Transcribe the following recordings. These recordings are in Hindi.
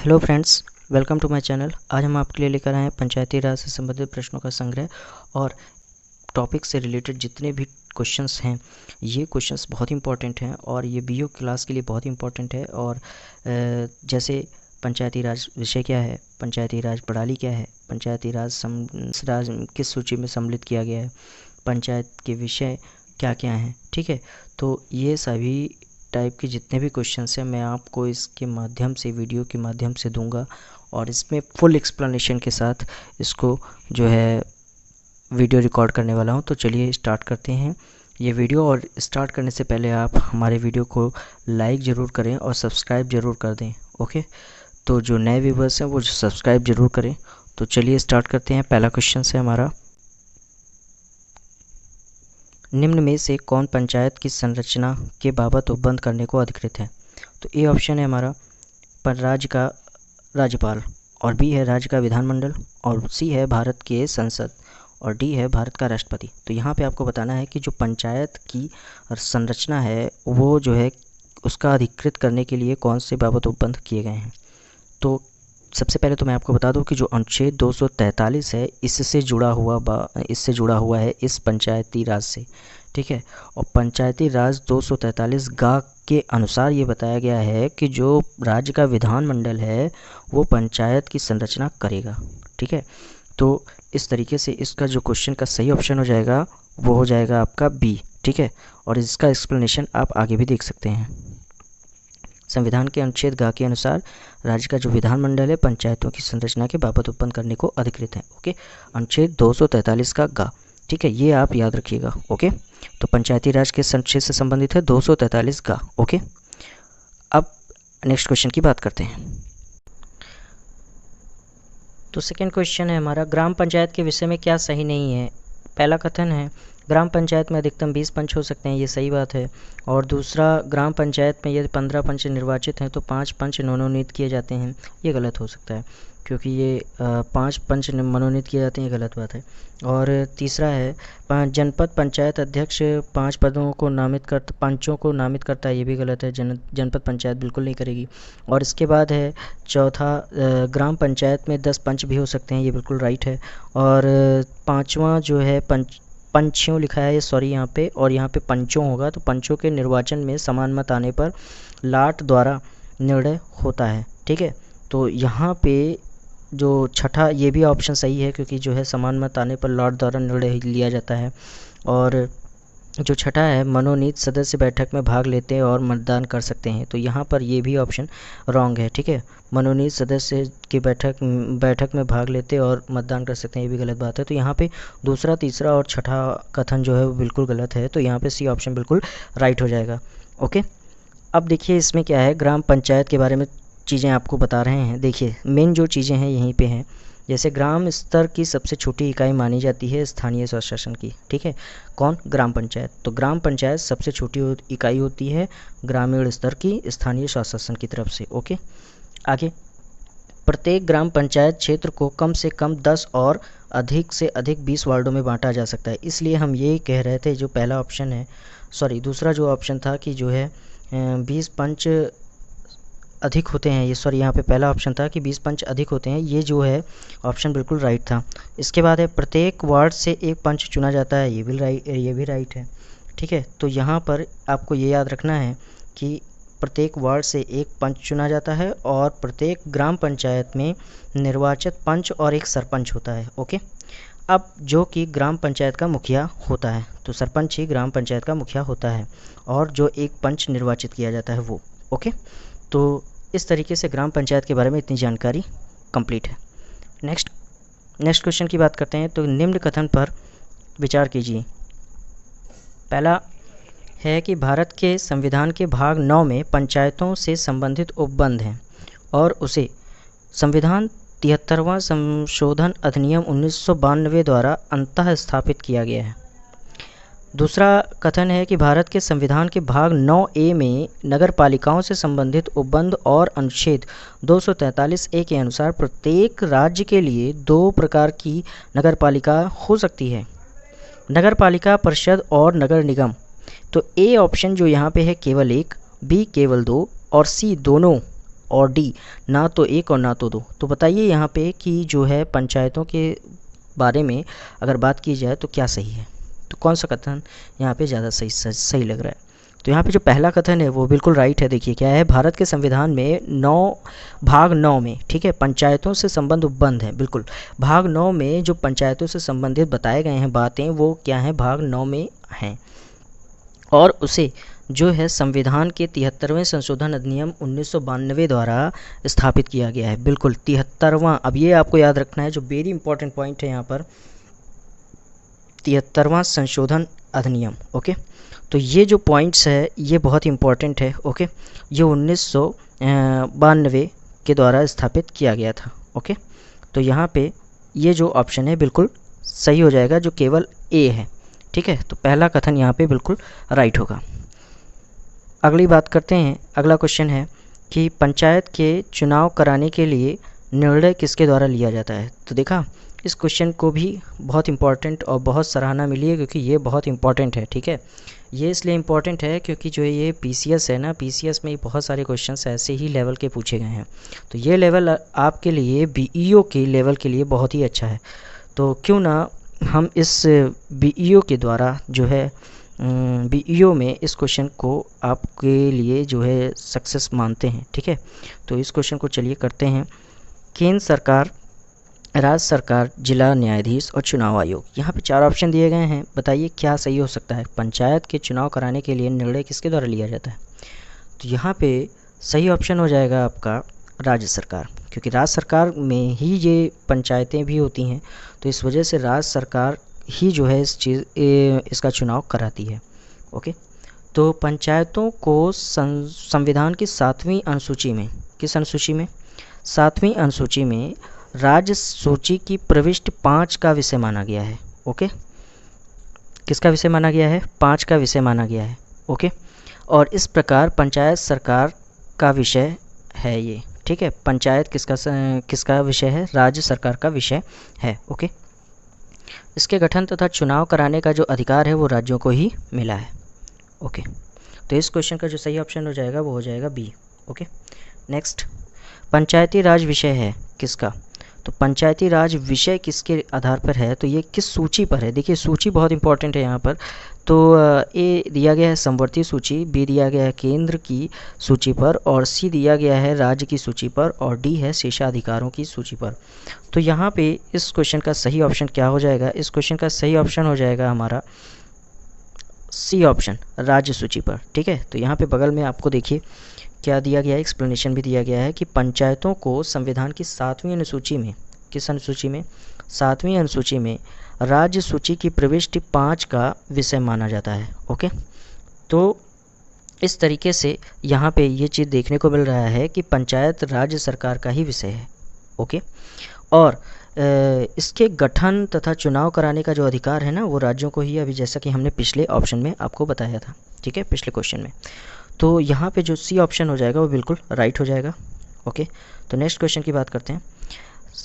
Hello friends, welcome to my channel. आज हम आपके लिए लेकर आए हैं पंचायती राज से संबंधित प्रश्नों का संग्रह और टॉपिक से रिलेटेड जितने भी क्वेश्चंस हैं। ये क्वेश्चंस बहुत इंपॉर्टेंट हैं और ये बीओ क्लास के लिए बहुत इंपॉर्टेंट है। और जैसे पंचायती राज विषय क्या है, पंचायती राज प्रणाली क्या है, पंचायती राज किस सूची में सम्मिलित किया गया है, पंचायत के विषय क्या क्या हैं, ठीक है। तो ये सभी टाइप के जितने भी क्वेश्चंस हैं मैं आपको इसके माध्यम से, वीडियो के माध्यम से दूंगा और इसमें फुल एक्सप्लेनेशन के साथ इसको जो है वीडियो रिकॉर्ड करने वाला हूं। तो चलिए स्टार्ट करते हैं ये वीडियो। और स्टार्ट करने से पहले आप हमारे वीडियो को लाइक ज़रूर करें और सब्सक्राइब ज़रूर कर दें, ओके। तो जो नए व्यूवर्स हैं वो सब्सक्राइब ज़रूर करें। तो चलिए स्टार्ट करते हैं। पहला क्वेश्चन है हमारा, निम्न में से कौन पंचायत की संरचना के बाबत उपबंध करने को अधिकृत है। तो ए ऑप्शन है हमारा पर राज्य का राज्यपाल, और बी है राज्य का विधानमंडल, और सी है भारत के संसद, और डी है भारत का राष्ट्रपति। तो यहाँ पे आपको बताना है कि जो पंचायत की संरचना है वो जो है उसका अधिकृत करने के लिए कौन से बाबत उपबंध किए गए हैं। तो सबसे पहले तो मैं आपको बता दूं कि जो अनुच्छेद 243 है इससे जुड़ा हुआ है इस पंचायती राज से, ठीक है। और पंचायती राज 243 गा के अनुसार ये बताया गया है कि जो राज्य का विधानमंडल है वो पंचायत की संरचना करेगा, ठीक है। तो इस तरीके से इसका जो क्वेश्चन का सही ऑप्शन हो जाएगा वो हो जाएगा आपका बी, ठीक है। और इसका एक्सप्लेनेशन आप आगे भी देख सकते हैं। संविधान के अनुच्छेद गा के अनुसार राज्य का जो विधानमंडल है पंचायतों की संरचना के बाबत उत्पन्न करने को अधिकृत है, ओके। अनुच्छेद 243 का गा, ठीक है, ये आप याद रखिएगा, ओके। तो पंचायती राज के अनुच्छेद से संबंधित है 243 का, ओके। अब नेक्स्ट क्वेश्चन की बात करते हैं। तो सेकेंड क्वेश्चन है हमारा, ग्राम पंचायत के विषय में क्या सही नहीं है। पहला कथन है ग्राम पंचायत में अधिकतम 20 पंच हो सकते हैं, ये सही बात है। और दूसरा, ग्राम पंचायत में यदि 15 पंच निर्वाचित हैं तो 5 पंच मनोनीत किए जाते हैं, ये गलत हो सकता है क्योंकि ये 5 पंच मनोनीत किए जाते हैं, ये गलत बात है। और तीसरा है जनपद पंचायत अध्यक्ष 5 पंचों को नामित करता है, ये भी गलत है। जनपद पंचायत बिल्कुल नहीं करेगी। और इसके बाद है चौथा, ग्राम पंचायत में 10 पंच भी हो सकते हैं, ये बिल्कुल राइट है। और पाँचवा जो है पंचियों लिखा है, सॉरी यहाँ पे, और यहाँ पे पंचों होगा। तो पंचों के निर्वाचन में समान मत आने पर लाट द्वारा निर्णय होता है, ठीक है। तो यहाँ पे जो छठा, ये भी ऑप्शन सही है क्योंकि जो है समान मत आने पर लाट द्वारा निर्णय लिया जाता है। और जो छठा है, मनोनीत सदस्य बैठक में भाग लेते हैं और मतदान कर सकते हैं, तो यहाँ पर ये भी ऑप्शन रॉन्ग है, ठीक है। मनोनीत सदस्य की बैठक में भाग लेते और मतदान कर सकते हैं, ये भी गलत बात है। तो यहाँ पे दूसरा, तीसरा और छठा कथन जो है वो बिल्कुल गलत है, तो यहाँ पे सी ऑप्शन बिल्कुल राइट हो जाएगा, ओके। अब देखिए इसमें क्या है, ग्राम पंचायत के बारे में चीज़ें आपको बता रहे हैं। देखिए मेन जो चीज़ें हैं यहीं पे हैं। जैसे ग्राम स्तर की सबसे छोटी इकाई मानी जाती है स्थानीय स्वशासन की, ठीक है। कौन? ग्राम पंचायत। तो ग्राम पंचायत सबसे छोटी इकाई होती है ग्रामीण स्तर की स्थानीय स्वशासन की तरफ से, ओके। आगे, प्रत्येक ग्राम पंचायत क्षेत्र को कम से कम 10 और अधिक से अधिक 20 वार्डों में बांटा जा सकता है। इसलिए हम ये कह रहे थे, जो पहला ऑप्शन है, सॉरी दूसरा जो ऑप्शन था कि जो है 20 पंच अधिक होते हैं, ये सॉरी यहाँ पे पहला ऑप्शन था कि 20 पंच अधिक होते हैं, ये जो है ऑप्शन बिल्कुल राइट था। इसके बाद है प्रत्येक वार्ड से एक पंच चुना जाता है, ये भी राइट है, ठीक है। तो यहाँ पर आपको ये याद रखना है कि प्रत्येक वार्ड से एक पंच चुना जाता है और प्रत्येक ग्राम पंचायत में निर्वाचित पंच और एक सरपंच होता है, ओके। अब जो कि ग्राम पंचायत का मुखिया होता है, तो सरपंच ही ग्राम पंचायत का मुखिया होता है, और जो एक पंच निर्वाचित किया जाता है वो, ओके। तो इस तरीके से ग्राम पंचायत के बारे में इतनी जानकारी कंप्लीट है। नेक्स्ट क्वेश्चन की बात करते हैं। तो निम्न कथन पर विचार कीजिए। पहला है कि भारत के संविधान के भाग 9 में पंचायतों से संबंधित उपबंध हैं और उसे संविधान 73वां संशोधन अधिनियम 1992 द्वारा अंततः स्थापित किया गया है। दूसरा कथन है कि भारत के संविधान के भाग 9A में नगर पालिकाओं से संबंधित उपबंध और अनुच्छेद 243A के अनुसार प्रत्येक राज्य के लिए 2 प्रकार की नगर पालिका हो सकती है, नगर पालिका परिषद और नगर निगम। तो ए ऑप्शन जो यहाँ पे है केवल 1, बी केवल 2 और सी दोनों और डी ना तो 1 और ना तो 2। तो बताइए यहाँ पे कि जो है पंचायतों के बारे में अगर बात की जाए तो क्या सही है, तो कौन सा कथन यहाँ पे ज़्यादा सही लग रहा है। तो यहाँ पे जो पहला कथन है वो बिल्कुल राइट है। देखिए क्या है, भारत के संविधान में भाग 9 में, ठीक है, पंचायतों से संबंध उपबंध है। बिल्कुल भाग 9 में जो पंचायतों से संबंधित बताए गए हैं बातें, वो क्या है, भाग 9 में हैं। और उसे जो है संविधान के 73वें संशोधन अधिनियम 1992 द्वारा स्थापित किया गया है। बिल्कुल 73वां, अब ये आपको याद रखना है, जो वेरी इंपॉर्टेंट पॉइंट है यहाँ पर, 73वां संशोधन अधिनियम। ओके, तो ये जो पॉइंट्स है ये बहुत इंपॉर्टेंट है। ओके, ये 1992 के द्वारा स्थापित किया गया था। ओके, तो यहाँ पे ये जो ऑप्शन है बिल्कुल सही हो जाएगा, जो केवल ए है। ठीक है, तो पहला कथन यहाँ पे बिल्कुल राइट होगा। अगली बात करते हैं, अगला क्वेश्चन है कि पंचायत के चुनाव कराने के लिए निर्णय किसके द्वारा लिया जाता है। तो देखा, इस क्वेश्चन को भी बहुत इंपॉर्टेंट और बहुत सराहना मिली है, क्योंकि ये बहुत इंपॉर्टेंट है। ठीक है, ये इसलिए इम्पॉर्टेंट है क्योंकि जो ये पीसीएस है ना, पीसीएस में बहुत सारे क्वेश्चंस ऐसे ही लेवल के पूछे गए हैं। तो ये लेवल आपके लिए बीईओ के लेवल के लिए बहुत ही अच्छा है। तो क्यों ना हम इस बीईओ के द्वारा जो है बीईओ में इस क्वेश्चन को आपके लिए जो है सक्सेस मानते हैं। ठीक है, तो इस क्वेश्चन को चलिए करते हैं। केंद्र सरकार, राज्य सरकार, जिला न्यायाधीश और चुनाव आयोग, यहाँ पे 4 ऑप्शन दिए गए हैं। बताइए क्या सही हो सकता है। पंचायत के चुनाव कराने के लिए निर्णय किसके द्वारा लिया जाता है। तो यहाँ पे सही ऑप्शन हो जाएगा आपका राज्य सरकार, क्योंकि राज्य सरकार में ही ये पंचायतें भी होती हैं। तो इस वजह से राज्य सरकार ही जो है इसका चुनाव कराती है। ओके, तो पंचायतों को संविधान की 7वीं अनुसूची में, किस अनुसूची में, 7वीं अनुसूची में राज्य सूची की प्रविष्टि 5 का विषय माना गया है। ओके, किसका विषय माना गया है, 5 का विषय माना गया है। ओके, और इस प्रकार पंचायत सरकार का विषय है ये। ठीक है, पंचायत किसका विषय है, राज्य सरकार का विषय है। ओके, इसके गठन तथा चुनाव कराने का जो अधिकार है वो राज्यों को ही मिला है। ओके, तो इस क्वेश्चन का जो सही ऑप्शन हो जाएगा वो हो जाएगा बी। ओके, नेक्स्ट, पंचायती राज विषय है किसका। तो पंचायती राज विषय किसके आधार पर है, तो ये किस सूची पर है। देखिए सूची बहुत इंपॉर्टेंट है यहाँ पर। तो ए दिया गया है समवर्ती सूची, बी दिया गया है केंद्र की सूची पर, और सी दिया गया है राज्य की सूची पर, और डी है शेषाधिकारों की सूची पर। तो यहाँ पे इस क्वेश्चन का सही ऑप्शन क्या हो जाएगा, इस क्वेश्चन का सही ऑप्शन हो जाएगा हमारा सी ऑप्शन, राज्य सूची पर। ठीक है, तो यहाँ पे बगल में आपको देखिए क्या दिया गया है, एक्सप्लेनेशन भी दिया गया है कि पंचायतों को संविधान की 7वीं अनुसूची में, किस अनुसूची में, 7वीं अनुसूची में राज्य सूची की प्रविष्टि 5 का विषय माना जाता है। ओके, तो इस तरीके से यहाँ पे ये चीज़ देखने को मिल रहा है कि पंचायत राज्य सरकार का ही विषय है। ओके, और इसके गठन तथा चुनाव कराने का जो अधिकार है ना वो राज्यों को ही, अभी जैसा कि हमने पिछले ऑप्शन में आपको बताया था। ठीक है, पिछले क्वेश्चन में। तो यहाँ पे जो सी ऑप्शन हो जाएगा वो बिल्कुल राइट हो जाएगा। ओके, तो नेक्स्ट क्वेश्चन की बात करते हैं।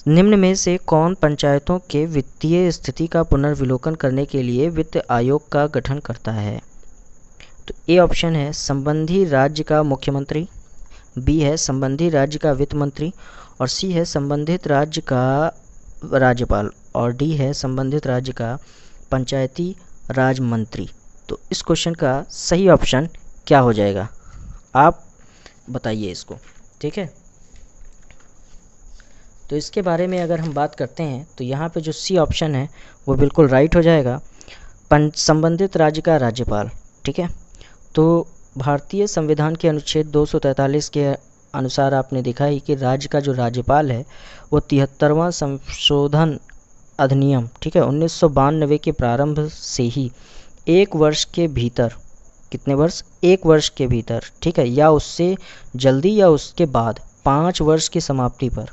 निम्न में से कौन पंचायतों के वित्तीय स्थिति का पुनर्विलोकन करने के लिए वित्त आयोग का गठन करता है। तो ए ऑप्शन है संबंधी राज्य का मुख्यमंत्री, बी है संबंधी राज्य का वित्त मंत्री, और सी है संबंधित राज्य का राज्यपाल, और डी है संबंधित राज्य का पंचायती राज मंत्री। तो इस क्वेश्चन का सही ऑप्शन क्या हो जाएगा, आप बताइए इसको। ठीक है, तो इसके बारे में अगर हम बात करते हैं तो यहाँ पे जो सी ऑप्शन है वो बिल्कुल राइट हो जाएगा, संबंधित राज्य का राज्यपाल। ठीक है, तो भारतीय संविधान के अनुच्छेद 243 के अनुसार आपने देखा ही कि राज्य का जो राज्यपाल है वो 73वां संशोधन अधिनियम, ठीक है, 1992 के प्रारंभ से ही 1 वर्ष के भीतर, कितने वर्ष, 1 वर्ष के भीतर, ठीक है, या उससे जल्दी या उसके बाद 5 वर्ष की समाप्ति पर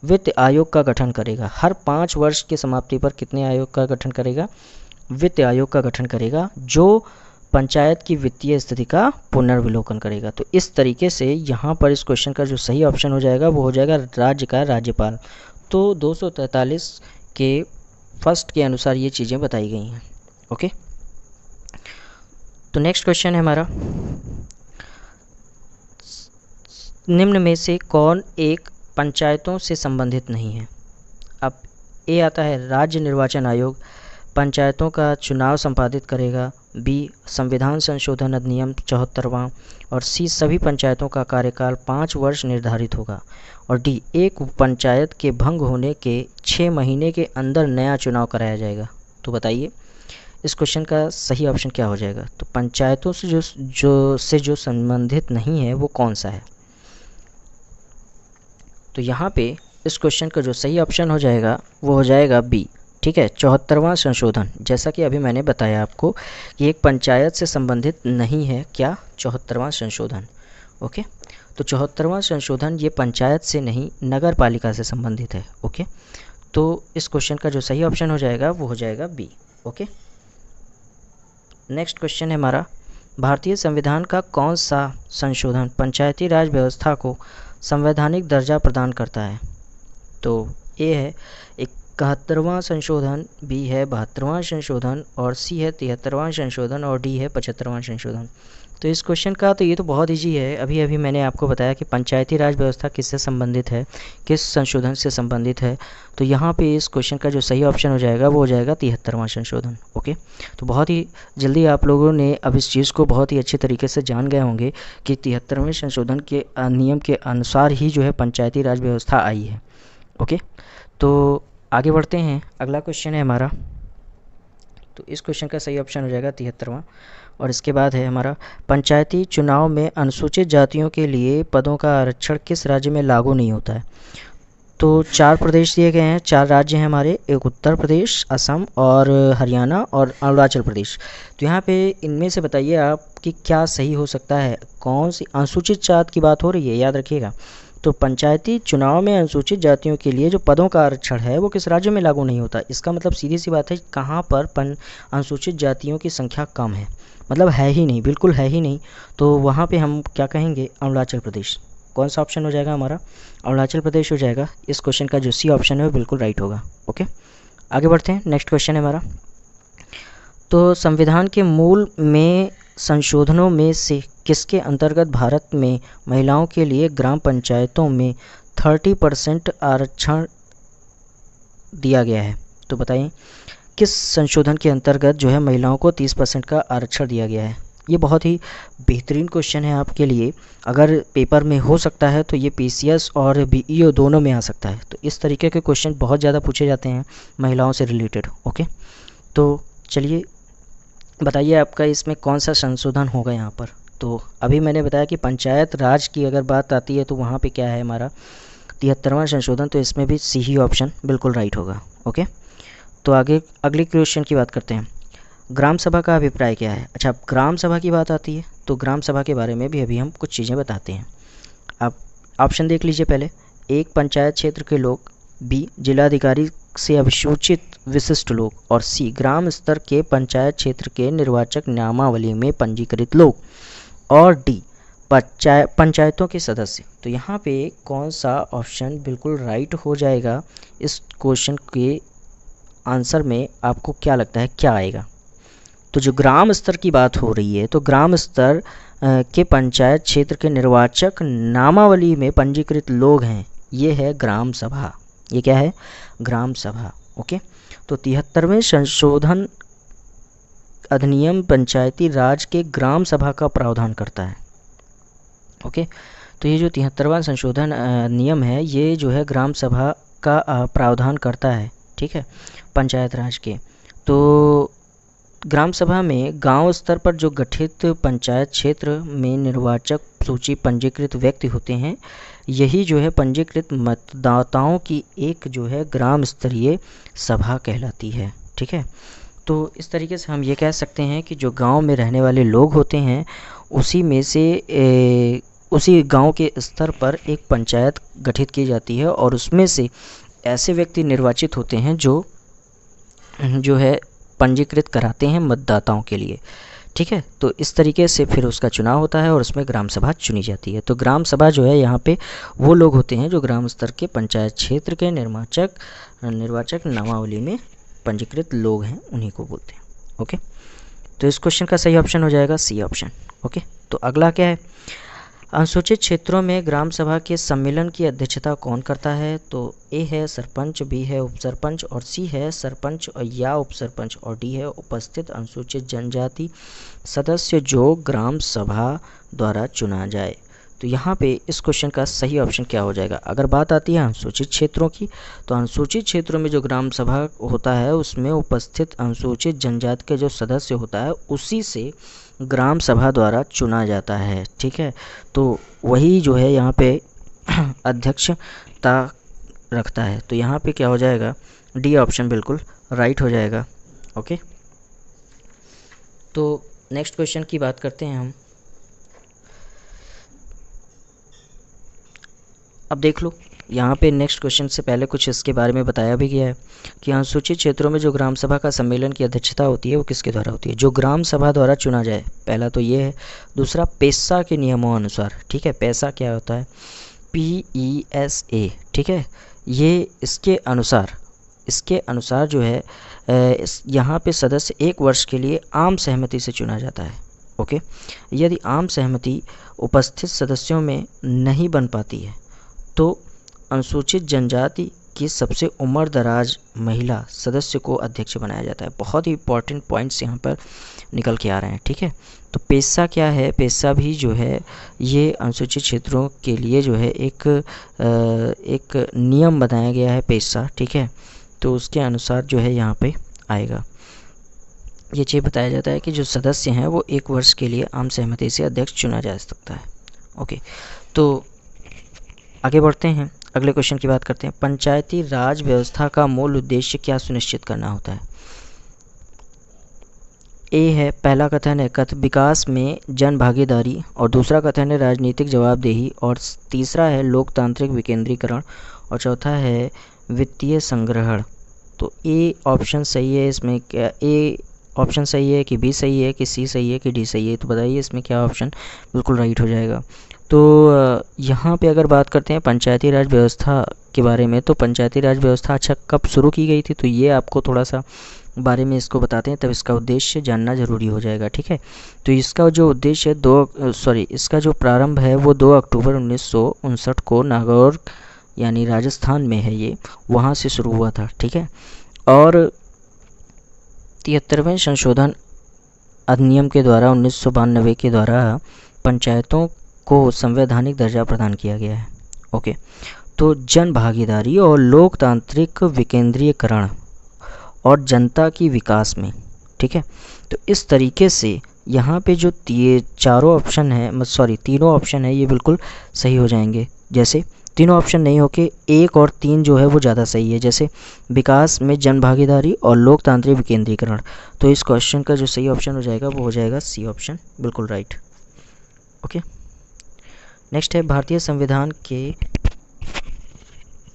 वित्त आयोग का गठन करेगा। हर 5 वर्ष की समाप्ति पर कितने आयोग का गठन करेगा, वित्त आयोग का गठन करेगा, जो पंचायत की वित्तीय स्थिति का पुनर्विलोकन करेगा। तो इस तरीके से यहाँ पर इस क्वेश्चन का जो सही ऑप्शन हो जाएगा वो हो जाएगा राज्य का राज्यपाल। तो 243 के फर्स्ट के अनुसार ये चीज़ें बताई गई हैं। ओके, तो नेक्स्ट क्वेश्चन है हमारा निम्न में से कौन एक पंचायतों से संबंधित नहीं है? अब ए आता है राज्य निर्वाचन आयोग पंचायतों का चुनाव संपादित करेगा, बी संविधान संशोधन अधिनियम 74वां, और सी सभी पंचायतों का कार्यकाल 5 वर्ष निर्धारित होगा, और डी एक पंचायत के भंग होने के 6 महीने के अंदर नया चुनाव कराया जाएगा। तो बताइए इस क्वेश्चन का सही ऑप्शन क्या हो जाएगा? तो पंचायतों से जो संबंधित नहीं है वो कौन सा है? तो यहाँ पे इस क्वेश्चन का जो सही ऑप्शन हो जाएगा वो हो जाएगा बी, ठीक है, 74वां संशोधन। जैसा कि अभी मैंने बताया आपको कि एक पंचायत से संबंधित नहीं है क्या? 74वां संशोधन। ओके, तो 74वां संशोधन ये पंचायत से नहीं नगर पालिका से संबंधित है। ओके, तो इस क्वेश्चन का जो सही ऑप्शन हो जाएगा वो हो जाएगा बी। ओके, नेक्स्ट क्वेश्चन है हमारा, भारतीय संविधान का कौन सा संशोधन पंचायती राज व्यवस्था को संवैधानिक दर्जा प्रदान करता है? तो ए है 71वां संशोधन, बी है 72वां संशोधन, और सी है 73वां संशोधन, और डी है 75वां संशोधन। तो इस क्वेश्चन का तो ये तो बहुत ईजी है। अभी अभी मैंने आपको बताया कि पंचायती राज व्यवस्था किससे संबंधित है, किस संशोधन से संबंधित है। तो यहाँ पे इस क्वेश्चन का जो सही ऑप्शन हो जाएगा वो हो जाएगा 73वां संशोधन। ओके, तो बहुत ही जल्दी आप लोगों ने अब इस चीज़ को बहुत ही अच्छे तरीके से जान गए होंगे कि 73वें संशोधन के नियम के अनुसार ही जो है पंचायती राज व्यवस्था आई है। ओके, तो आगे बढ़ते हैं। अगला क्वेश्चन है हमारा, तो इस क्वेश्चन का सही ऑप्शन हो जाएगा 73वां, और इसके बाद है हमारा, पंचायती चुनाव में अनुसूचित जातियों के लिए पदों का आरक्षण किस राज्य में लागू नहीं होता है? तो 4 प्रदेश दिए गए हैं, 4 राज्य हैं हमारे, एक उत्तर प्रदेश, असम और हरियाणा और अरुणाचल प्रदेश। तो यहाँ पे इनमें से बताइए आप कि क्या सही हो सकता है, कौन सी अनुसूचित जाति की बात हो रही है, याद रखिएगा। तो पंचायती चुनाव में अनुसूचित जातियों के लिए जो पदों का आरक्षण है वो किस राज्य में लागू नहीं होता? इसका मतलब सीधी सी बात है, कहाँ पर अनुसूचित जातियों की संख्या कम है, मतलब है ही नहीं, बिल्कुल है ही नहीं। तो वहाँ पे हम क्या कहेंगे? अरुणाचल प्रदेश। कौन सा ऑप्शन हो जाएगा हमारा? अरुणाचल प्रदेश हो जाएगा। इस क्वेश्चन का जो सी ऑप्शन है वो बिल्कुल राइट होगा। ओके, आगे बढ़ते हैं। नेक्स्ट क्वेश्चन है हमारा, तो संविधान के मूल में संशोधनों में से किसके अंतर्गत भारत में महिलाओं के लिए ग्राम पंचायतों में 30% आरक्षण दिया गया है? तो बताइए किस संशोधन के अंतर्गत जो है महिलाओं को 30% का आरक्षण दिया गया है? ये बहुत ही बेहतरीन क्वेश्चन है आपके लिए। अगर पेपर में हो सकता है तो ये पीसीएस और बीईओ दोनों में आ सकता है। तो इस तरीके के क्वेश्चन बहुत ज़्यादा पूछे जाते हैं महिलाओं से रिलेटेड। ओके, तो चलिए बताइए आपका इसमें कौन सा संशोधन होगा यहाँ पर? तो अभी मैंने बताया कि पंचायत राज की अगर बात आती है तो वहाँ पे क्या है हमारा 73वां संशोधन, तो इसमें भी सी ही ऑप्शन बिल्कुल राइट होगा। ओके, तो आगे अगले क्वेश्चन की बात करते हैं, ग्राम सभा का अभिप्राय क्या है? अच्छा, ग्राम सभा की बात आती है तो ग्राम सभा के बारे में भी अभी हम कुछ चीज़ें बताते हैं। आप ऑप्शन देख लीजिए पहले, एक पंचायत क्षेत्र के लोग, बी जिलाधिकारी से अभिसूचित विशिष्ट लोग, और सी ग्राम स्तर के पंचायत क्षेत्र के निर्वाचक नामावली में पंजीकृत लोग, और डी पंचायतों के सदस्य। तो यहाँ पे कौन सा ऑप्शन बिल्कुल राइट हो जाएगा? इस क्वेश्चन के आंसर में आपको क्या लगता है क्या आएगा? तो जो ग्राम स्तर की बात हो रही है तो ग्राम स्तर के पंचायत क्षेत्र के निर्वाचक नामावली में पंजीकृत लोग हैं, ये है ग्राम सभा। ये क्या है? ग्राम सभा। ओके, तो 73वें संशोधन अधिनियम पंचायती राज के ग्राम सभा का प्रावधान करता है। ओके, तो ये जो 73वां संशोधन नियम है ये जो है ग्राम सभा का प्रावधान करता है, ठीक है, पंचायत राज के। तो ग्राम सभा में गांव स्तर पर जो गठित पंचायत क्षेत्र में निर्वाचक सूची पंजीकृत व्यक्ति होते हैं, यही जो है पंजीकृत मतदाताओं की एक जो है ग्राम स्तरीय सभा कहलाती है। ठीक है, तो इस तरीके से हम ये कह सकते हैं कि जो गांव में रहने वाले लोग होते हैं उसी में से उसी गांव के स्तर पर एक पंचायत गठित की जाती है और उसमें से ऐसे व्यक्ति निर्वाचित होते हैं जो है पंजीकृत कराते हैं मतदाताओं के लिए। ठीक है, तो इस तरीके से फिर उसका चुनाव होता है और उसमें ग्राम सभा चुनी जाती है। तो ग्राम सभा जो है यहाँ पे वो लोग होते हैं जो ग्राम स्तर के पंचायत क्षेत्र के निर्वाचक नामावली में पंजीकृत लोग हैं, उन्हीं को बोलते हैं। ओके, तो इस क्वेश्चन का सही ऑप्शन हो जाएगा सी ऑप्शन। ओके, तो अगला क्या है? अनुसूचित क्षेत्रों में ग्राम सभा के सम्मेलन की अध्यक्षता कौन करता है? तो ए है सरपंच, बी है उपसरपंच और सी है सरपंच या उपसरपंच और डी है उपस्थित अनुसूचित जनजाति सदस्य जो ग्राम सभा द्वारा चुना जाए। तो यहाँ पे इस क्वेश्चन का सही ऑप्शन क्या हो जाएगा? अगर बात आती है अनुसूचित क्षेत्रों की, तो अनुसूचित क्षेत्रों में जो ग्राम सभा होता है उसमें उपस्थित अनुसूचित जनजाति के जो सदस्य होता है उसी से ग्राम सभा द्वारा चुना जाता है। ठीक है, तो वही जो है यहाँ पे अध्यक्षता रखता है। तो यहाँ पे क्या हो जाएगा? डी ऑप्शन बिल्कुल राइट हो जाएगा। ओके, तो नेक्स्ट क्वेश्चन की बात करते हैं हम। अब देख लो, यहाँ पे नेक्स्ट क्वेश्चन से पहले कुछ इसके बारे में बताया भी गया है कि अनुसूचित क्षेत्रों में जो ग्राम सभा का सम्मेलन की अध्यक्षता होती है वो किसके द्वारा होती है? जो ग्राम सभा द्वारा चुना जाए, पहला तो ये है। दूसरा, पेसा के नियमों अनुसार। ठीक है, पैसा क्या होता है? PESA। ठीक है, ये इसके अनुसार जो है यहाँ पे सदस्य 1 वर्ष के लिए आम सहमति से चुना जाता है। ओके, यदि आम सहमति उपस्थित सदस्यों में नहीं बन पाती है तो अनुसूचित जनजाति की सबसे उम्र दराज महिला सदस्य को अध्यक्ष बनाया जाता है। बहुत ही इंपॉर्टेंट पॉइंट्स यहाँ पर निकल के आ रहे हैं। ठीक है, तो पेशा क्या है? पेशा भी जो है ये अनुसूचित क्षेत्रों के लिए जो है एक नियम बनाया गया है पेशा। ठीक है, तो उसके अनुसार जो है यहाँ पे आएगा। ये चीज़ बताया जाता है कि जो सदस्य हैं वो 1 वर्ष के लिए आम सहमति से अध्यक्ष चुना जा सकता है। ओके, तो आगे बढ़ते हैं, अगले क्वेश्चन की बात करते हैं। पंचायती राज व्यवस्था का मूल उद्देश्य क्या सुनिश्चित करना होता है? ए है, पहला कथन है विकास में जन भागीदारी और दूसरा कथन है राजनीतिक जवाबदेही और तीसरा है लोकतांत्रिक विकेंद्रीकरण और चौथा है वित्तीय संग्रहण। तो ए ऑप्शन सही है इसमें क्या? ए ऑप्शन सही है कि बी सही है कि सी सही है कि डी सही है? तो बताइए इसमें क्या ऑप्शन बिल्कुल राइट हो जाएगा। तो यहाँ पे अगर बात करते हैं पंचायती राज व्यवस्था के बारे में, तो पंचायती राज व्यवस्था अच्छा कब शुरू की गई थी, तो ये आपको थोड़ा सा बारे में इसको बताते हैं, तब इसका उद्देश्य जानना ज़रूरी हो जाएगा। ठीक है, तो इसका जो उद्देश्य है इसका जो प्रारंभ है वो 2 अक्टूबर 1959 को नागौर यानी राजस्थान में है, ये वहाँ से शुरू हुआ था। ठीक है, और 73वें संशोधन अधिनियम के द्वारा 1992 के द्वारा पंचायतों को संवैधानिक दर्जा प्रदान किया गया है। ओके, तो जन भागीदारी और लोकतांत्रिक विकेंद्रीकरण और जनता की विकास में। ठीक है, तो इस तरीके से यहाँ पे जो तीनों ऑप्शन है ये बिल्कुल सही हो जाएंगे। जैसे तीनों ऑप्शन नहीं होके 1 और 3 जो है वो ज़्यादा सही है, जैसे विकास में जन भागीदारी और लोकतांत्रिक विकेंद्रीकरण। तो इस क्वेश्चन का जो सही ऑप्शन हो जाएगा वो हो जाएगा सी ऑप्शन, बिल्कुल राइट। ओके, नेक्स्ट है भारतीय संविधान के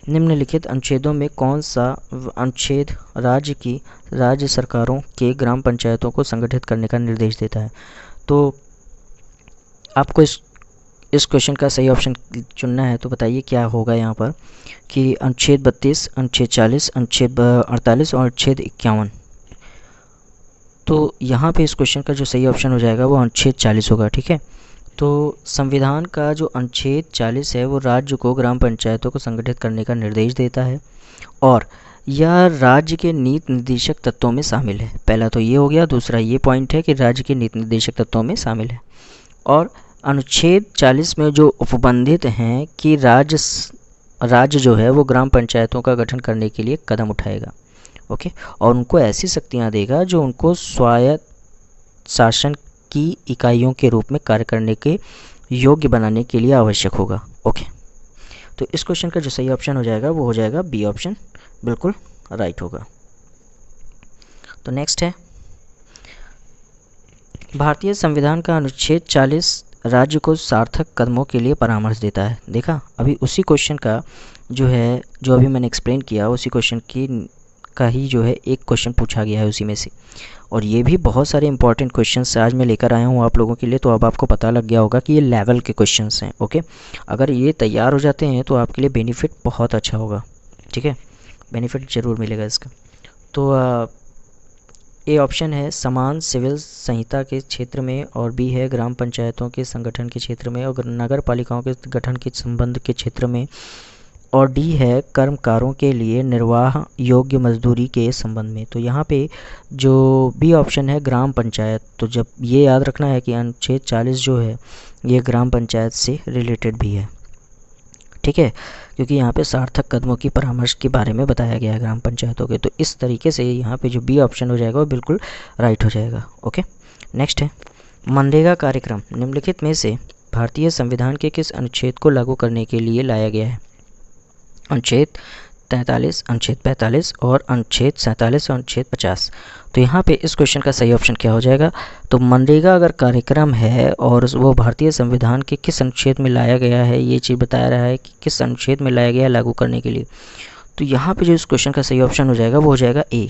निम्नलिखित अनुच्छेदों में कौन सा अनुच्छेद राज्य सरकारों के ग्राम पंचायतों को संगठित करने का निर्देश देता है? तो आपको इस क्वेश्चन का सही ऑप्शन चुनना है। तो बताइए क्या होगा यहाँ पर कि अनुच्छेद 32, अनुच्छेद 40, अनुच्छेद 48 और अनुच्छेद 51। तो यहाँ पे इस क्वेश्चन का जो सही ऑप्शन हो जाएगा वो अनुच्छेद 40 होगा। ठीक है, तो संविधान का जो अनुच्छेद 40 है वो राज्य को ग्राम पंचायतों को संगठित करने का निर्देश देता है और यह राज्य के नीति निर्देशक तत्वों में शामिल है। पहला तो ये हो गया, दूसरा ये पॉइंट है कि राज्य के नीति निर्देशक तत्वों में शामिल है। और अनुच्छेद 40 में जो उपबंधित हैं कि राज्य जो है वो ग्राम पंचायतों का गठन करने के लिए कदम उठाएगा। ओके, और उनको ऐसी शक्तियाँ देगा जो उनको स्वायत्त शासन की इकाइयों के रूप में कार्य करने के योग्य बनाने के लिए आवश्यक होगा। ओके, तो इस क्वेश्चन का जो सही ऑप्शन हो जाएगा वो हो जाएगा बी ऑप्शन, बिल्कुल राइट होगा। तो नेक्स्ट है भारतीय संविधान का अनुच्छेद 40 राज्य को सार्थक कदमों के लिए परामर्श देता है। देखा, अभी उसी क्वेश्चन का जो अभी मैंने एक्सप्लेन किया उसी क्वेश्चन का ही जो है एक क्वेश्चन पूछा गया है उसी में से, और ये भी बहुत सारे इंपॉर्टेंट क्वेश्चंस आज मैं लेकर आया हूँ आप लोगों के लिए। तो अब आपको पता लग गया होगा कि ये लेवल के क्वेश्चंस हैं। ओके, अगर ये तैयार हो जाते हैं तो आपके लिए बेनिफिट बहुत अच्छा होगा। ठीक है, बेनिफिट ज़रूर मिलेगा इसका। तो ए ऑप्शन है समान सिविल संहिता के क्षेत्र में, और बी है ग्राम पंचायतों के संगठन के क्षेत्र में, और नगर पालिकाओं के गठन के संबंध के क्षेत्र में, और डी है कर्मकारों के लिए निर्वाह योग्य मजदूरी के संबंध में। तो यहाँ पे जो बी ऑप्शन है ग्राम पंचायत, तो जब ये याद रखना है कि अनुच्छेद 40 जो है ये ग्राम पंचायत से रिलेटेड भी है, ठीक है, क्योंकि यहाँ पे सार्थक कदमों की परामर्श के बारे में बताया गया है ग्राम पंचायतों के। तो इस तरीके से यहाँ पे जो बी ऑप्शन हो जाएगा वो बिल्कुल राइट हो जाएगा। ओके, नेक्स्ट है मनरेगा कार्यक्रम निम्नलिखित में से भारतीय संविधान के किस अनुच्छेद को लागू करने के लिए लाया गया है? अनुच्छेद 43, अनुच्छेद 45 और अनुच्छेद 47 और अनुच्छेद 50। तो यहाँ पे इस क्वेश्चन का सही ऑप्शन क्या हो जाएगा? तो मनरेगा अगर कार्यक्रम है और वो भारतीय संविधान के किस अनुच्छेद में लाया गया है, ये चीज़ बताया रहा है कि किस अनुच्छेद में लाया गया है लागू करने के लिए, तो यहाँ पे जो इस क्वेश्चन का सही ऑप्शन हो जाएगा वो हो जाएगा ए,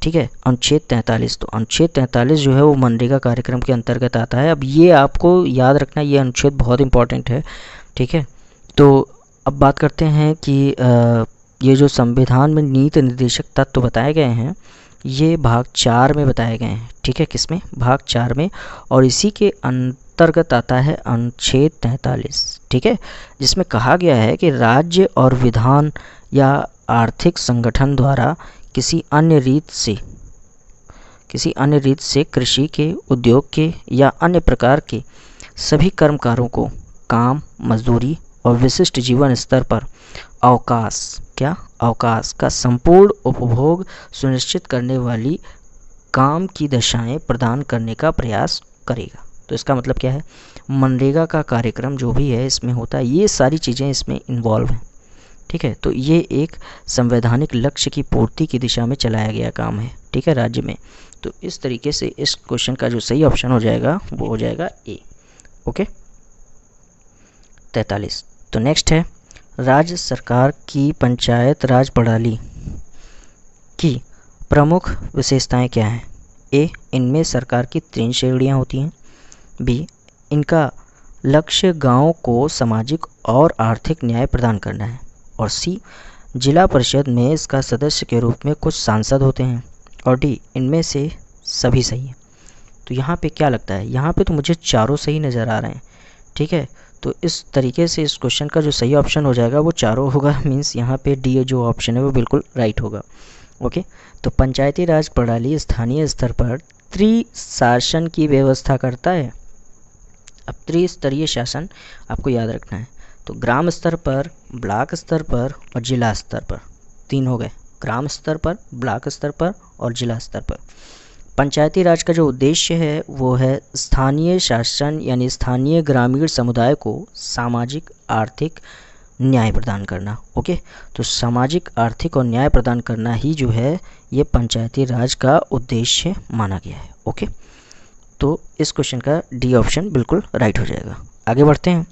ठीक है, अनुच्छेद 43। तो अनुच्छेद 43 जो है वो मनरेगा कार्यक्रम के अंतर्गत आता है। अब ये आपको याद रखना, ये अनुच्छेद बहुत इंपॉर्टेंट है, ठीक है। तो अब बात करते हैं कि ये जो संविधान में नीति निर्देशक तत्व बताए गए हैं ये भाग 4 में बताए गए हैं, ठीक है, किसमें? भाग 4 में, और इसी के अंतर्गत आता है अनुच्छेद 43, ठीक है, जिसमें कहा गया है कि राज्य और विधान या आर्थिक संगठन द्वारा किसी अन्य रीत से कृषि के, उद्योग के या अन्य प्रकार के सभी कर्मकारों को काम, मजदूरी और विशिष्ट जीवन स्तर पर अवकाश का संपूर्ण उपभोग सुनिश्चित करने वाली काम की दशाएं प्रदान करने का प्रयास करेगा। तो इसका मतलब क्या है? मनरेगा का कार्यक्रम जो भी है इसमें होता है, ये सारी चीज़ें इसमें इन्वॉल्व हैं, ठीक है। तो ये एक संवैधानिक लक्ष्य की पूर्ति की दिशा में चलाया गया काम है, ठीक है, राज्य में। तो इस तरीके से इस क्वेश्चन का जो सही ऑप्शन हो जाएगा वो हो जाएगा ए। ओके, 43। तो नेक्स्ट है राज्य सरकार की पंचायत राज प्रणाली की प्रमुख विशेषताएं क्या हैं? ए, इनमें सरकार की 3 श्रेणियाँ होती हैं। बी, इनका लक्ष्य गांव को सामाजिक और आर्थिक न्याय प्रदान करना है। और सी, जिला परिषद में इसका सदस्य के रूप में कुछ सांसद होते हैं। और डी, इनमें से सभी सही है। तो यहाँ पे क्या लगता है? यहाँ पे तो मुझे चारों सही नज़र आ रहे हैं, ठीक है। तो इस तरीके से इस क्वेश्चन का जो सही ऑप्शन हो जाएगा वो चारों होगा, मीन्स यहाँ पे डी जो ऑप्शन है वो बिल्कुल राइट होगा। ओके, तो पंचायती राज प्रणाली स्थानीय स्तर पर त्रिशासन की व्यवस्था करता है। अब त्रिस्तरीय शासन आपको याद रखना है, तो ग्राम स्तर पर, ब्लॉक स्तर पर और जिला स्तर पर, 3 हो गए, ग्राम स्तर पर, ब्लॉक स्तर पर और जिला स्तर पर। पंचायती राज का जो उद्देश्य है वो है स्थानीय शासन यानी स्थानीय ग्रामीण समुदाय को सामाजिक आर्थिक न्याय प्रदान करना। ओके, तो सामाजिक आर्थिक और न्याय प्रदान करना ही जो है ये पंचायती राज का उद्देश्य माना गया है। ओके, तो इस क्वेश्चन का डी ऑप्शन बिल्कुल राइट हो जाएगा। आगे बढ़ते हैं।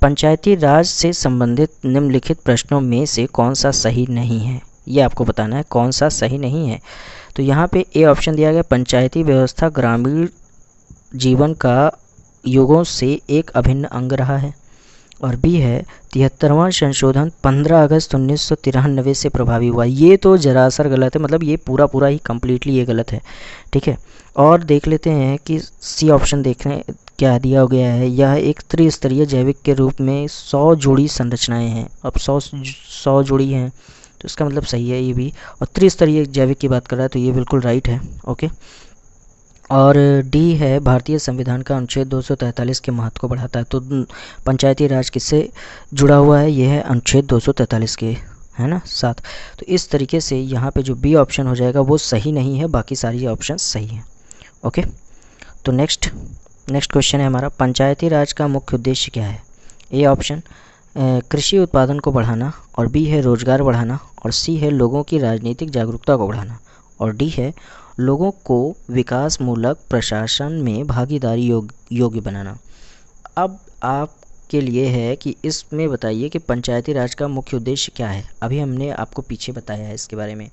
पंचायती राज से संबंधित निम्नलिखित प्रश्नों में से कौन सा सही नहीं है, ये आपको बताना है कौन सा सही नहीं है। तो यहाँ पे ए ऑप्शन दिया गया, पंचायती व्यवस्था ग्रामीण जीवन का युगों से एक अभिन्न अंग रहा है। और बी है 73वां संशोधन 15 अगस्त 1993 से प्रभावी हुआ। ये तो जरासर गलत है, मतलब ये पूरा ही कम्प्लीटली ये गलत है, ठीक है। और देख लेते हैं कि सी ऑप्शन देखें क्या दिया गया है। यह एक त्रिस्तरीय जैविक के रूप में 100 जोड़ी संरचनाएं हैं। अब 100 जोड़ी हैं तो इसका मतलब सही है ये भी। और त्रिस्तरीय जैविक की बात कर रहा है तो ये बिल्कुल राइट है। ओके, और डी है भारतीय संविधान का अनुच्छेद 243 के महत्व को बढ़ाता है। तो पंचायती राज किससे जुड़ा हुआ है? ये है अनुच्छेद 243 के, है ना, साथ। तो इस तरीके से यहाँ पे जो बी ऑप्शन हो जाएगा वो सही नहीं है, बाकी सारी ऑप्शन सही हैं। ओके, तो नेक्स्ट क्वेश्चन है हमारा, पंचायती राज का मुख्य उद्देश्य क्या है? ए ऑप्शन कृषि उत्पादन को बढ़ाना, और बी है रोजगार बढ़ाना, और सी है लोगों की राजनीतिक जागरूकता को बढ़ाना, और डी है लोगों को विकासमूलक प्रशासन में भागीदारी योग्य बनाना। अब आपके लिए है कि इसमें बताइए कि पंचायती राज का मुख्य उद्देश्य क्या है। अभी हमने आपको पीछे बताया है इसके बारे में,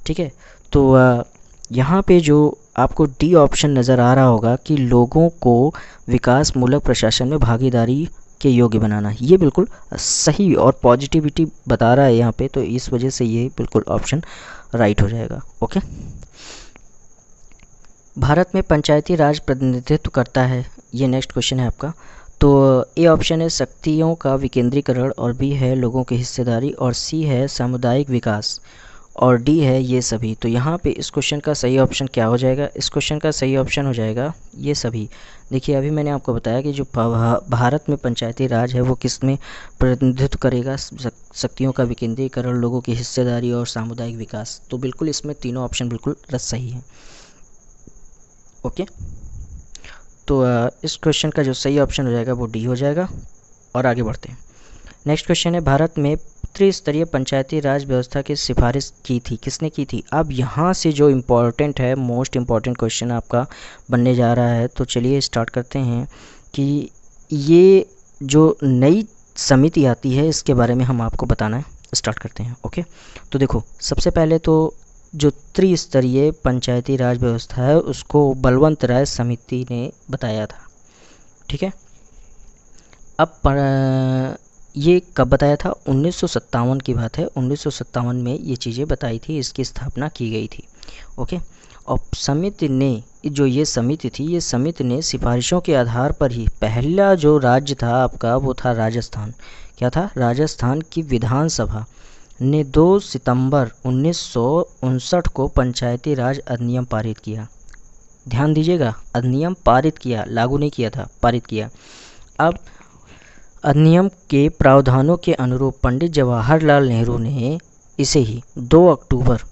ठीक है। तो यहाँ पे जो आपको डी ऑप्शन नज़र आ रहा होगा कि लोगों को विकासमूलक प्रशासन में भागीदारी के योग्य बनाना, ये बिल्कुल सही और पॉजिटिविटी बता रहा है यहाँ पे, तो इस वजह से ये बिल्कुल ऑप्शन राइट हो जाएगा। ओके, भारत में पंचायती राज प्रतिनिधित्व करता है, ये नेक्स्ट क्वेश्चन है आपका। तो ए ऑप्शन है शक्तियों का विकेंद्रीकरण, और बी है लोगों की हिस्सेदारी, और सी है सामुदायिक विकास, और डी है ये सभी। तो यहाँ पे इस क्वेश्चन का सही ऑप्शन क्या हो जाएगा? इस क्वेश्चन का सही ऑप्शन हो जाएगा ये सभी। देखिए अभी मैंने आपको बताया कि जो भारत में पंचायती राज है वो किस में प्रतिनिधित्व करेगा? शक्तियों का विकेंद्रीकरण, लोगों की हिस्सेदारी और सामुदायिक विकास। तो बिल्कुल इसमें तीनों ऑप्शन बिल्कुल सही है। ओके, तो इस क्वेश्चन का जो सही ऑप्शन हो जाएगा वो डी हो जाएगा। और आगे बढ़ते हैं। नेक्स्ट क्वेश्चन है, भारत में त्रिस्तरीय पंचायती राज व्यवस्था की सिफारिश की थी, किसने की थी? अब यहाँ से जो इम्पोर्टेंट है, मोस्ट इम्पॉर्टेंट क्वेश्चन आपका बनने जा रहा है। तो चलिए स्टार्ट करते हैं कि ये जो नई समिति आती है इसके बारे में हम आपको बताना है। स्टार्ट करते हैं। ओके, तो देखो सबसे पहले तो जो त्रिस्तरीय पंचायती राज व्यवस्था है उसको बलवंत राय समिति ने बताया था। ठीक है, अब ये कब बताया था? 1957 की बात है। 1957 में ये चीज़ें बताई थी, इसकी स्थापना की गई थी। ओके, और समिति ने जो ये समिति थी, ये समिति ने सिफारिशों के आधार पर ही पहला जो राज्य था आपका वो था राजस्थान। क्या था? राजस्थान की विधानसभा ने 2 सितंबर 1959 को पंचायती राज अधिनियम पारित किया। ध्यान दीजिएगा, अधिनियम पारित किया, लागू नहीं किया था, पारित किया। अब अधिनियम के प्रावधानों के अनुरूप पंडित जवाहरलाल नेहरू ने इसे ही 2 अक्टूबर,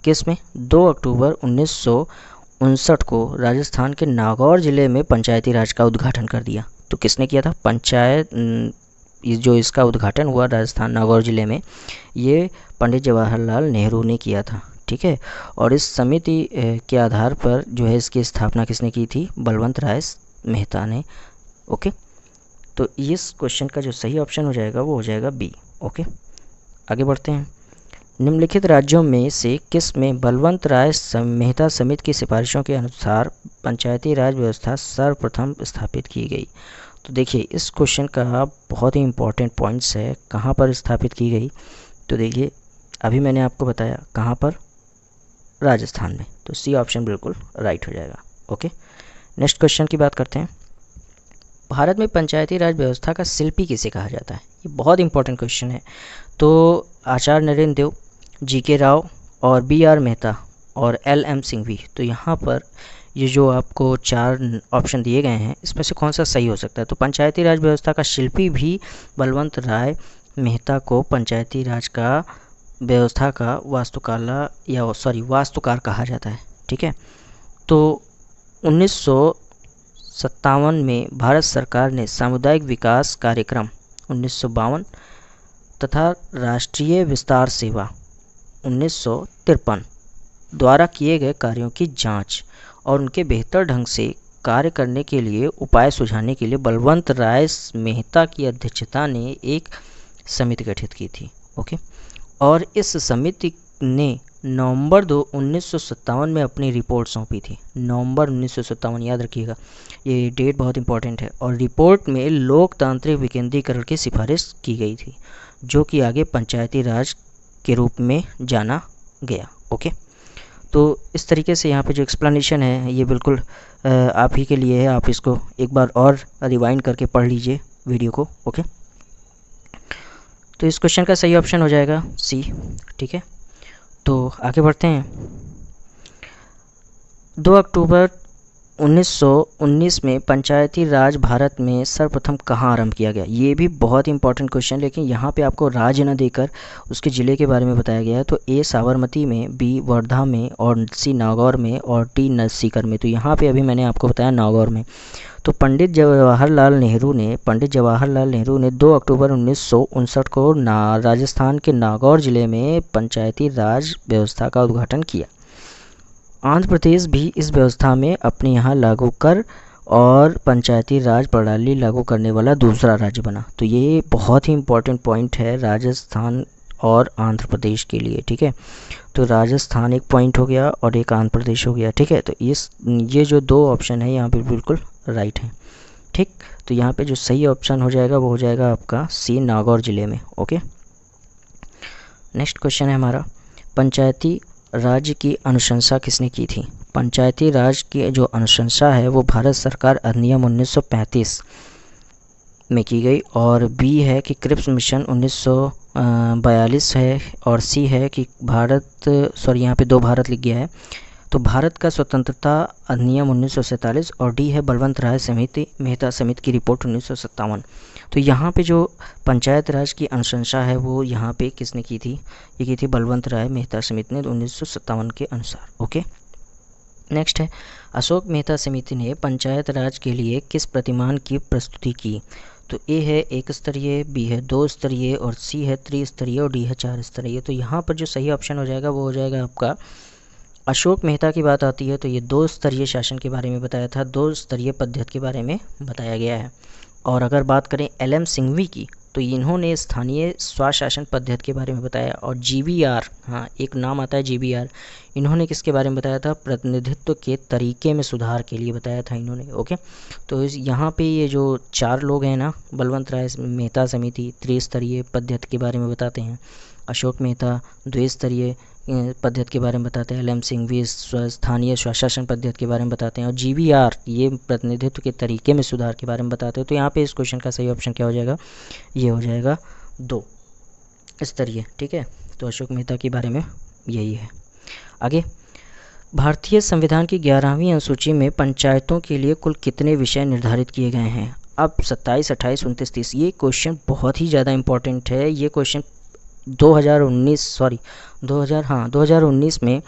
किस में? 2 अक्टूबर 1959 को राजस्थान के नागौर जिले में पंचायती राज का उद्घाटन कर दिया। तो किसने किया था? जो इसका उद्घाटन हुआ राजस्थान नागौर जिले में, ये पंडित जवाहरलाल नेहरू ने किया था। ठीक है, और इस समिति के आधार पर जो है इसकी स्थापना किसने की थी? बलवंत राय मेहता ने। ओके, तो इस क्वेश्चन का जो सही ऑप्शन हो जाएगा वो हो जाएगा बी। ओके, आगे बढ़ते हैं। निम्नलिखित राज्यों में से किस में बलवंत राय मेहता समिति की सिफारिशों के अनुसार पंचायती राज व्यवस्था सर्वप्रथम स्थापित की गई? तो देखिए इस क्वेश्चन का बहुत ही इम्पोर्टेंट पॉइंट्स है, कहाँ पर स्थापित की गई? तो देखिए अभी मैंने आपको बताया कहाँ पर, राजस्थान में। तो सी ऑप्शन बिल्कुल राइट हो जाएगा। ओके, नेक्स्ट क्वेश्चन की बात करते हैं। भारत में पंचायती राज व्यवस्था का शिल्पी किसे कहा जाता है? ये बहुत इंपॉर्टेंट क्वेश्चन है। तो आचार्य नरेंद्र देव, जी.के. राव और बी.आर. मेहता और एल.एम. सिंघवी। तो यहाँ पर ये जो आपको 4 ऑप्शन दिए गए हैं इसमें से कौन सा सही हो सकता है? तो पंचायती राज व्यवस्था का शिल्पी भी बलवंत राय मेहता को पंचायती राज का व्यवस्था का वास्तुकार कहा जाता है। ठीक है, तो 1957 में भारत सरकार ने सामुदायिक विकास कार्यक्रम 1952 तथा राष्ट्रीय विस्तार सेवा 1953 द्वारा किए गए कार्यों की जांच और उनके बेहतर ढंग से कार्य करने के लिए उपाय सुझाने के लिए बलवंत राय मेहता की अध्यक्षता ने एक समिति गठित की थी। ओके, और इस समिति ने नवंबर 2 1957 में अपनी रिपोर्ट सौंपी थी। नवंबर 1957, याद रखिएगा, ये डेट बहुत इंपॉर्टेंट है। और रिपोर्ट में लोकतांत्रिक विकेंद्रीकरण की सिफारिश की गई थी, जो कि आगे पंचायती राज के रूप में जाना गया। ओके, तो इस तरीके से यहाँ पे जो एक्सप्लेनेशन है ये बिल्कुल आप ही के लिए है। आप इसको एक बार और रिवाइंड करके पढ़ लीजिए वीडियो को। ओके, तो इस क्वेश्चन का सही ऑप्शन हो जाएगा सी। ठीक है, तो आगे बढ़ते हैं। 2 अक्टूबर 1919 में पंचायती राज भारत में सर्वप्रथम कहाँ आरंभ किया गया? ये भी बहुत इंपॉर्टेंट क्वेश्चन, लेकिन यहाँ पे आपको राज्य न देकर उसके ज़िले के बारे में बताया गया है। तो ए साबरमती में, बी वर्धा में, और सी नागौर में, और डी सीकर में। तो यहाँ पे अभी मैंने आपको बताया नागौर में। तो पंडित जवाहरलाल नेहरू ने 2 अक्टूबर 1959 को राजस्थान के नागौर ज़िले में पंचायती राज व्यवस्था का उद्घाटन किया। आंध्र प्रदेश भी इस व्यवस्था में अपने यहाँ लागू कर और पंचायती राज प्रणाली लागू करने वाला दूसरा राज्य बना। तो ये बहुत ही इम्पोर्टेंट पॉइंट है राजस्थान और आंध्र प्रदेश के लिए। ठीक है, तो राजस्थान एक पॉइंट हो गया और एक आंध्र प्रदेश हो गया। ठीक है, तो ये जो 2 ऑप्शन है यहाँ पे बिल्कुल राइट है। ठीक, तो यहाँ पे जो सही ऑप्शन हो जाएगा वो हो जाएगा आपका सी, नागौर ज़िले में। ओके, नेक्स्ट क्वेश्चन है हमारा, पंचायती राज्य की अनुशंसा किसने की थी? पंचायती राज की जो अनुशंसा है वो भारत सरकार अधिनियम 1935 में की गई, और बी है कि क्रिप्स मिशन 1942 है, और सी है कि यहाँ पे 2 भारत लिख गया है तो भारत का स्वतंत्रता अधिनियम 1947, और डी है बलवंत राय मेहता समिति की रिपोर्ट 1957। तो यहाँ पे जो पंचायत राज की अनुशंसा है वो यहाँ पे किसने की थी, ये की थी बलवंत राय मेहता समिति ने 1957 के अनुसार। ओके, नेक्स्ट है अशोक मेहता समिति ने पंचायत राज के लिए किस प्रतिमान की प्रस्तुति की। तो ए है 1 स्तरीय, बी है 2 स्तरीय, और सी है 3 स्तरीय, और डी है 4 स्तरीय। तो यहाँ पर जो सही ऑप्शन हो जाएगा वो हो जाएगा आपका अशोक मेहता की बात आती है तो ये 2 स्तरीय शासन के बारे में बताया था, 2 स्तरीय पद्धति के बारे में बताया गया है। और अगर बात करें LM सिंघवी की तो इन्होंने स्थानीय स्वशासन पद्धति के बारे में बताया, और GBR, हाँ एक नाम आता है GBR, इन्होंने किसके बारे में बताया था, प्रतिनिधित्व के तरीके में सुधार के लिए बताया था इन्होंने। ओके, तो यहाँ पे ये जो 4 लोग हैं ना, बलवंत राय मेहता समिति त्रिस्तरीय पद्धति के बारे में बताते हैं, अशोक मेहता द्विस्तरीय पद्धति के बारे में बताते हैं, LM सिंघवी स्थानीय स्वशासन पद्धति के बारे में बताते हैं, और GBR ये प्रतिनिधित्व के तरीके में सुधार के बारे में बताते हैं। तो यहाँ पे इस क्वेश्चन का सही ऑप्शन क्या हो जाएगा, ये हो जाएगा 2 स्तरीय। ठीक है, तो अशोक मेहता के बारे में यही है। आगे, भारतीय संविधान की 11वीं अनुसूची में पंचायतों के लिए कुल कितने विषय निर्धारित किए गए हैं। अब 27, 28, 29, 30 ये क्वेश्चन बहुत ही ज़्यादा इंपॉर्टेंट है। ये क्वेश्चन 2019 में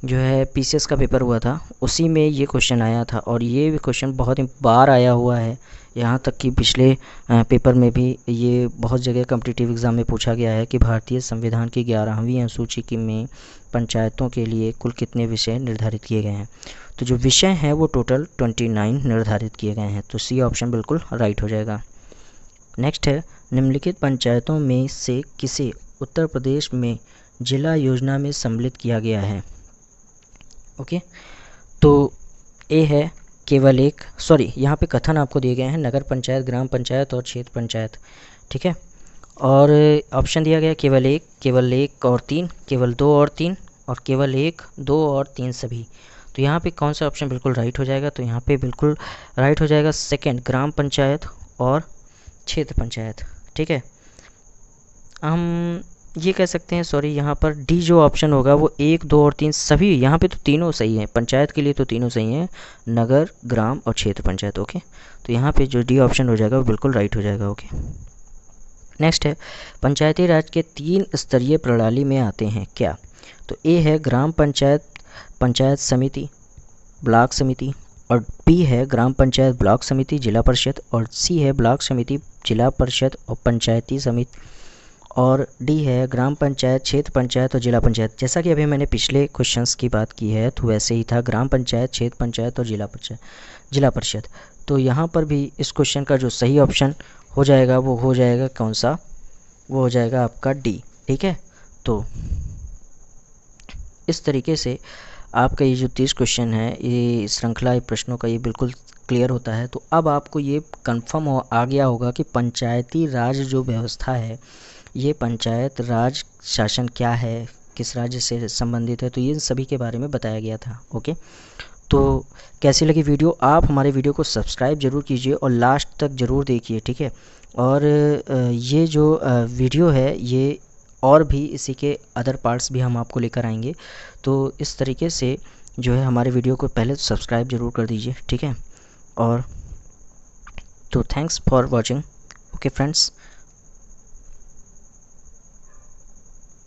जो है PCS का पेपर हुआ था, उसी में ये क्वेश्चन आया था, और ये क्वेश्चन बहुत बार आया हुआ है, यहाँ तक कि पिछले पेपर में भी ये बहुत जगह कॉम्पिटिटिव एग्ज़ाम में पूछा गया है कि भारतीय संविधान की 11वीं अनुसूची में पंचायतों के लिए कुल कितने विषय निर्धारित किए गए हैं। तो जो विषय हैं वो टोटल 29 निर्धारित किए गए हैं, तो सी ऑप्शन बिल्कुल राइट हो जाएगा। नेक्स्ट है, निम्नलिखित पंचायतों में से किसे उत्तर प्रदेश में जिला योजना में सम्मिलित किया गया है। ओके, तो ए है केवल एक, यहाँ पे कथन आपको दिए गए हैं नगर पंचायत, ग्राम पंचायत और क्षेत्र पंचायत। ठीक है, और ऑप्शन दिया गया केवल एक और 3, केवल 2 और 3, और केवल 1, 2 और 3 सभी। तो यहाँ पे कौन सा ऑप्शन बिल्कुल राइट हो जाएगा, तो यहाँ पे बिल्कुल राइट हो जाएगा सेकंड, ग्राम पंचायत और क्षेत्र पंचायत। ठीक है, हम ये कह सकते हैं यहाँ पर डी जो ऑप्शन होगा वो 1, 2 और 3 सभी, यहाँ पे तो तीनों सही हैं, पंचायत के लिए तो तीनों सही हैं, नगर, ग्राम और क्षेत्र पंचायत। ओके, तो यहाँ पे जो डी ऑप्शन हो जाएगा वो बिल्कुल राइट हो जाएगा। ओके, नेक्स्ट है, पंचायती राज के 3 स्तरीय प्रणाली में आते हैं क्या। तो ए है ग्राम पंचायत, पंचायत समिति, ब्लॉक समिति, और बी है ग्राम पंचायत ब्लॉक समिति जिला परिषद, और सी है ब्लॉक समिति जिला परिषद और पंचायती समिति, और डी है ग्राम पंचायत क्षेत्र पंचायत और जिला पंचायत। जैसा कि अभी मैंने पिछले क्वेश्चंस की बात की है तो वैसे ही था, ग्राम पंचायत, क्षेत्र पंचायत और जिला परिषद। तो यहाँ पर भी इस क्वेश्चन का जो सही ऑप्शन हो जाएगा वो हो जाएगा कौन सा, वो हो जाएगा आपका डी। ठीक है, तो इस तरीके से आपका ये जो 30 क्वेश्चन है, ये श्रृंखला प्रश्नों का ये बिल्कुल क्लियर होता है। तो अब आपको ये कंफर्म आ गया होगा कि पंचायती राज जो व्यवस्था है, ये पंचायत राज शासन क्या है, किस राज्य से संबंधित है, तो ये सभी के बारे में बताया गया था। ओके, तो कैसी लगी वीडियो, आप हमारे वीडियो को सब्सक्राइब ज़रूर कीजिए और लास्ट तक ज़रूर देखिए। ठीक है, और ये जो वीडियो है ये और भी इसी के अदर पार्ट्स भी हम आपको लेकर आएंगे। तो इस तरीके से जो है हमारे वीडियो को पहले सब्सक्राइब ज़रूर कर दीजिए। ठीक है, और तो thanks for watching. Okay friends.